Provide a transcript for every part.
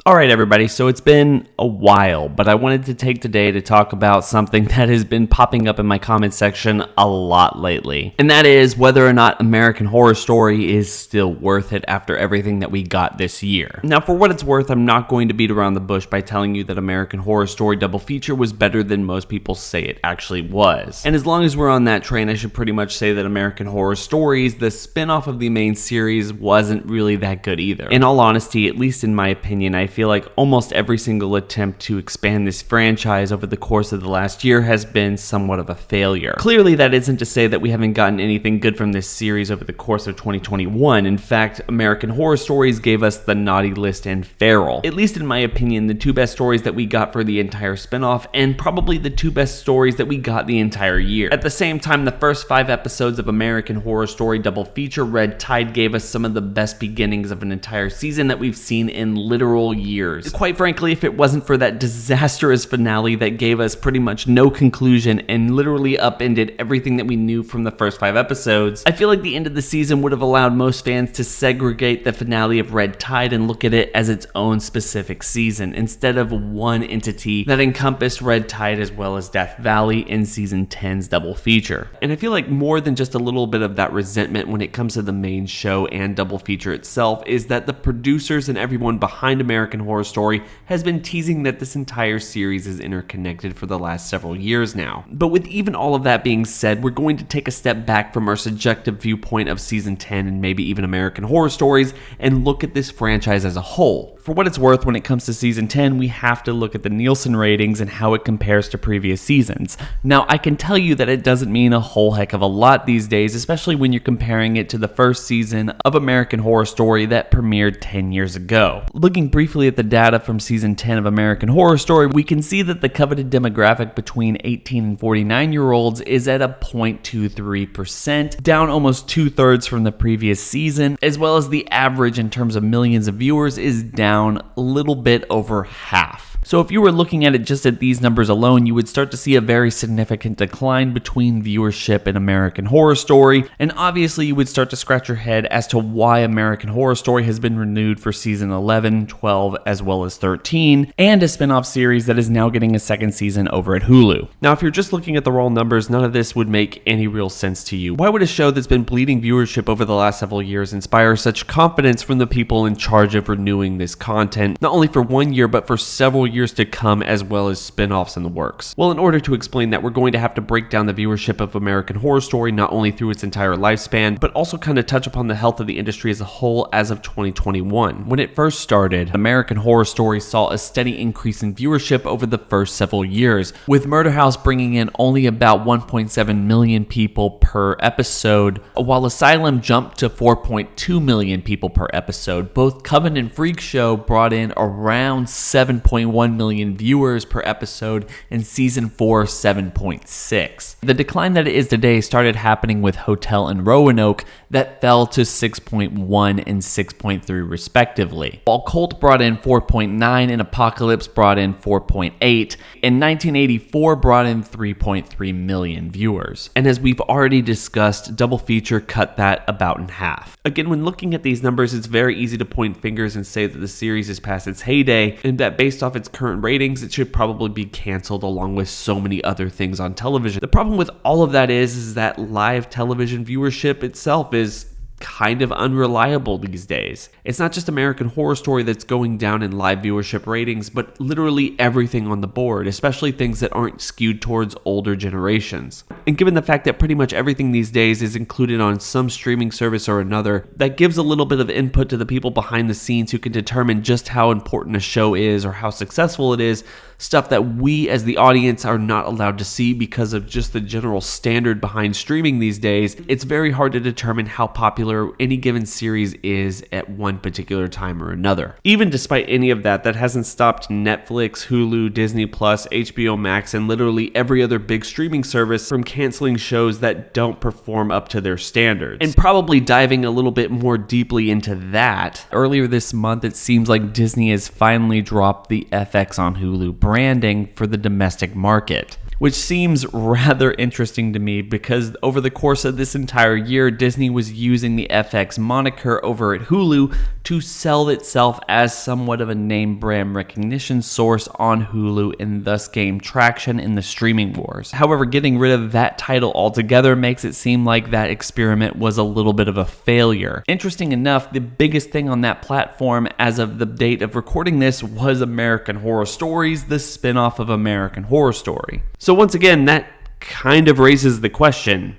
Alright everybody, so it's been a while, but I wanted to take today to talk about something that has been popping up in my comment section a lot lately. And that is whether or not American Horror Story is still worth it after everything that we got this year. Now for what it's worth, I'm not going to beat around the bush by telling you that American Horror Story Double Feature was better than most people say it actually was. And as long as we're on that train, I should pretty much say that American Horror Stories, the spin-off of the main series, wasn't really that good either. In all honesty, at least in my opinion, I feel like almost every single attempt to expand this franchise over the course of the last year has been somewhat of a failure. Clearly, that isn't to say that we haven't gotten anything good from this series over the course of 2021. In fact, American Horror Stories gave us The Naughty List and Feral. At least in my opinion, the two best stories that we got for the entire spinoff, and probably the two best stories that we got the entire year. At the same time, the first 5 episodes of American Horror Story Double Feature Red Tide gave us some of the best beginnings of an entire season that we've seen in literal years. Quite frankly, if it wasn't for that disastrous finale that gave us pretty much no conclusion and literally upended everything that we knew from the first 5 episodes, I feel like the end of the season would have allowed most fans to segregate the finale of Red Tide and look at it as its own specific season, instead of one entity that encompassed Red Tide as well as Death Valley in Season 10's double feature. And I feel like more than just a little bit of that resentment when it comes to the main show and double feature itself is that the producers and everyone behind American Horror Story has been teasing that this entire series is interconnected for the last several years now. But with even all of that being said, we're going to take a step back from our subjective viewpoint of Season 10 and maybe even American Horror Stories and look at this franchise as a whole. For what it's worth, when it comes to Season 10, we have to look at the Nielsen ratings and how it compares to previous seasons. Now, I can tell you that it doesn't mean a whole heck of a lot these days, especially when you're comparing it to the first season of American Horror Story that premiered 10 years ago. Looking briefly at the data from Season 10 of American Horror Story, we can see that the coveted demographic between 18 and 49-year-olds is at a 0.23%, down almost 2/3 from the previous season, as well as the average in terms of millions of viewers is down a little bit over half. So if you were looking at it just at these numbers alone, you would start to see a very significant decline between viewership and American Horror Story, and obviously you would start to scratch your head as to why American Horror Story has been renewed for Season 11, 12, as well as 13, and a spin-off series that is now getting a second season over at Hulu. Now, if you're just looking at the raw numbers, none of this would make any real sense to you. Why would a show that's been bleeding viewership over the last several years inspire such confidence from the people in charge of renewing this content, not only for 1 year, but for several years to come, as well as spin-offs in the works? Well, in order to explain that, we're going to have to break down the viewership of American Horror Story not only through its entire lifespan, but also kind of touch upon the health of the industry as a whole as of 2021. When it first started, American Horror Story saw a steady increase in viewership over the first several years, with Murder House bringing in only about 1.7 million people per episode, while Asylum jumped to 4.2 million people per episode. Both Coven and Freak Show brought in around 7.1 million viewers per episode, and Season 4 7.6. The decline that it is today started happening with Hotel and Roanoke that fell to 6.1 and 6.3 respectively, while Cult brought in 4.9 and Apocalypse brought in 4.8, and 1984 brought in 3.3 million viewers. And as we've already discussed, Double Feature cut that about in half. Again, when looking at these numbers, it's very easy to point fingers and say that the series is past its heyday, and that based off its current ratings, it should probably be canceled along with so many other things on television. The problem with all of that is that live television viewership itself is kind of unreliable these days. It's not just American Horror Story that's going down in live viewership ratings, but literally everything on the board, especially things that aren't skewed towards older generations. And given the fact that pretty much everything these days is included on some streaming service or another, that gives a little bit of input to the people behind the scenes who can determine just how important a show is or how successful it is, stuff that we as the audience are not allowed to see because of just the general standard behind streaming these days. It's very hard to determine how popular any given series is at one particular time or another. Even despite any of that, that hasn't stopped Netflix, Hulu, Disney+, HBO Max, and literally every other big streaming service from canceling shows that don't perform up to their standards. And probably diving a little bit more deeply into that, earlier this month it seems like Disney has finally dropped the FX on Hulu branding for the domestic market, which seems rather interesting to me because over the course of this entire year, Disney was using the FX moniker over at Hulu to sell itself as somewhat of a name brand recognition source on Hulu and thus gain traction in the streaming wars. However, getting rid of that title altogether makes it seem like that experiment was a little bit of a failure. Interesting enough, the biggest thing on that platform as of the date of recording this was American Horror Stories, the spin-off of American Horror Story. So once again, that kind of raises the question,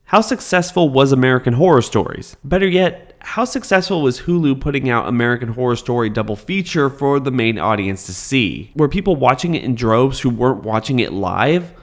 how successful was American Horror Stories? Better yet, how successful was Hulu putting out American Horror Story double feature for the main audience to see? Were people watching it in droves who weren't watching it live?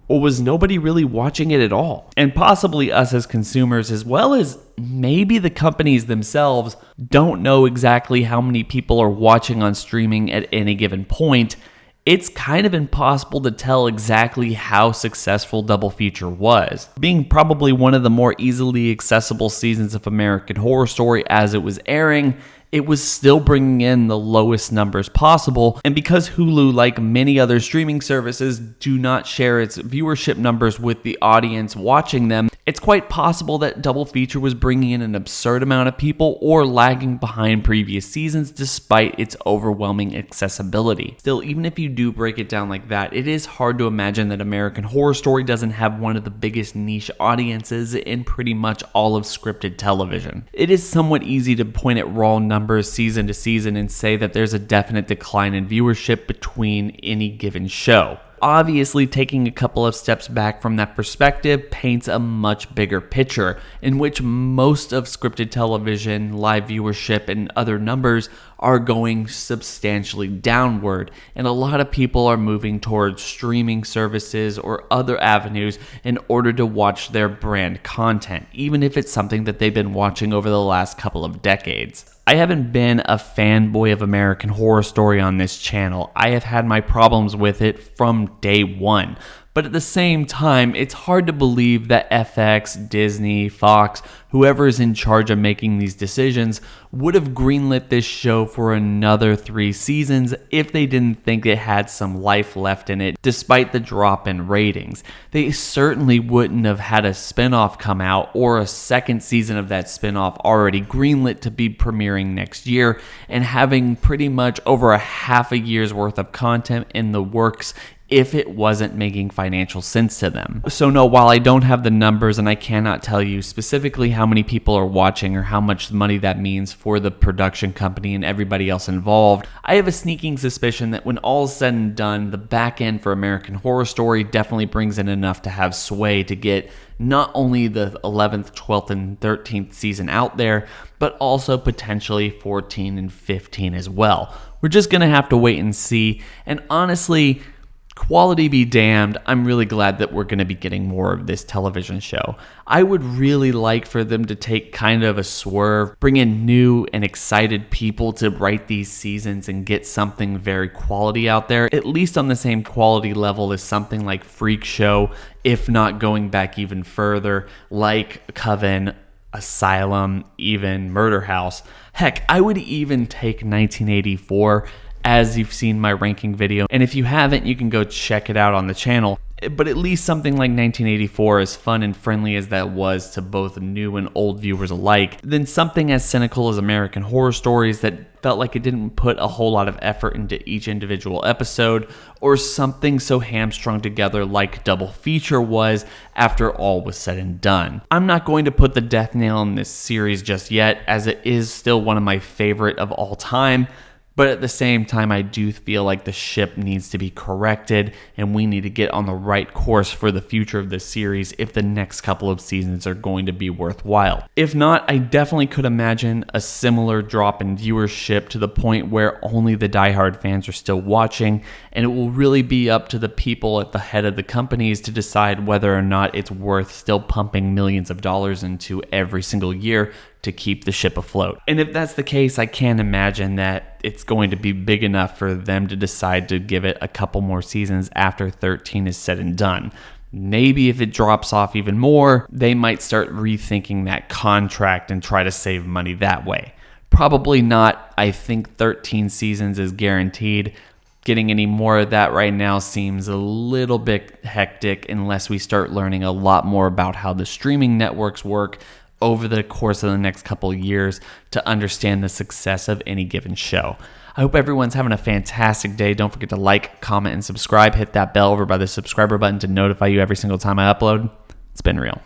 Or was nobody really watching it at all? And possibly us as consumers, as well as maybe the companies themselves, don't know exactly how many people are watching on streaming at any given point. It's kind of impossible to tell exactly how successful Double Feature was. Being probably one of the more easily accessible seasons of American Horror Story as it was airing, it was still bringing in the lowest numbers possible, and because Hulu, like many other streaming services, do not share its viewership numbers with the audience watching them, it's quite possible that Double Feature was bringing in an absurd amount of people or lagging behind previous seasons despite its overwhelming accessibility. Still, even if you do break it down like that, it is hard to imagine that American Horror Story doesn't have one of the biggest niche audiences in pretty much all of scripted television. It is somewhat easy to point at raw numbers season to season and say that there's a definite decline in viewership between any given show. Obviously, taking a couple of steps back from that perspective paints a much bigger picture in which most of scripted television, live viewership, and other numbers are going substantially downward, and a lot of people are moving towards streaming services or other avenues in order to watch their brand content, even if it's something that they've been watching over the last couple of decades. I haven't been a fanboy of American Horror Story on this channel. I have had my problems with it from day one. But at the same time, it's hard to believe that FX, Disney, Fox, whoever is in charge of making these decisions, would have greenlit this show for another 3 seasons if they didn't think it had some life left in it, despite the drop in ratings. They certainly wouldn't have had a spinoff come out or a second season of that spinoff already greenlit to be premiering next year and having pretty much over a half a year's worth of content in the works if it wasn't making financial sense to them. So no, while I don't have the numbers and I cannot tell you specifically how many people are watching or how much money that means for the production company and everybody else involved, I have a sneaking suspicion that when all is said and done, the back end for American Horror Story definitely brings in enough to have sway to get not only the 11th, 12th, and 13th season out there, but also potentially 14 and 15 as well. We're just gonna have to wait and see, and honestly, quality be damned, I'm really glad that we're going to be getting more of this television show. I would really like for them to take kind of a swerve, bring in new and excited people to write these seasons and get something very quality out there, at least on the same quality level as something like Freak Show, if not going back even further, like Coven, Asylum, even Murder House. Heck, I would even take 1984 as you've seen my ranking video, and if you haven't, you can go check it out on the channel. But at least something like 1984, as fun and friendly as that was to both new and old viewers alike, then something as cynical as American Horror Stories that felt like it didn't put a whole lot of effort into each individual episode, or something so hamstrung together like Double Feature was after all was said and done. I'm not going to put the death nail in this series just yet, as it is still one of my favorite of all time. But at the same time, I do feel like the ship needs to be corrected and we need to get on the right course for the future of this series if the next couple of seasons are going to be worthwhile. If not, I definitely could imagine a similar drop in viewership to the point where only the diehard fans are still watching, and it will really be up to the people at the head of the companies to decide whether or not it's worth still pumping millions of dollars into every single year to keep the ship afloat. And if that's the case, I can't imagine that it's going to be big enough for them to decide to give it a couple more seasons after 13 is said and done. Maybe if it drops off even more, they might start rethinking that contract and try to save money that way. Probably not. I think 13 seasons is guaranteed. Getting any more of that right now seems a little bit hectic unless we start learning a lot more about how the streaming networks work over the course of the next couple of years to understand the success of any given show. I hope everyone's having a fantastic day. Don't forget to like, comment, and subscribe. Hit that bell over by the subscriber button to notify you every single time I upload. It's been real.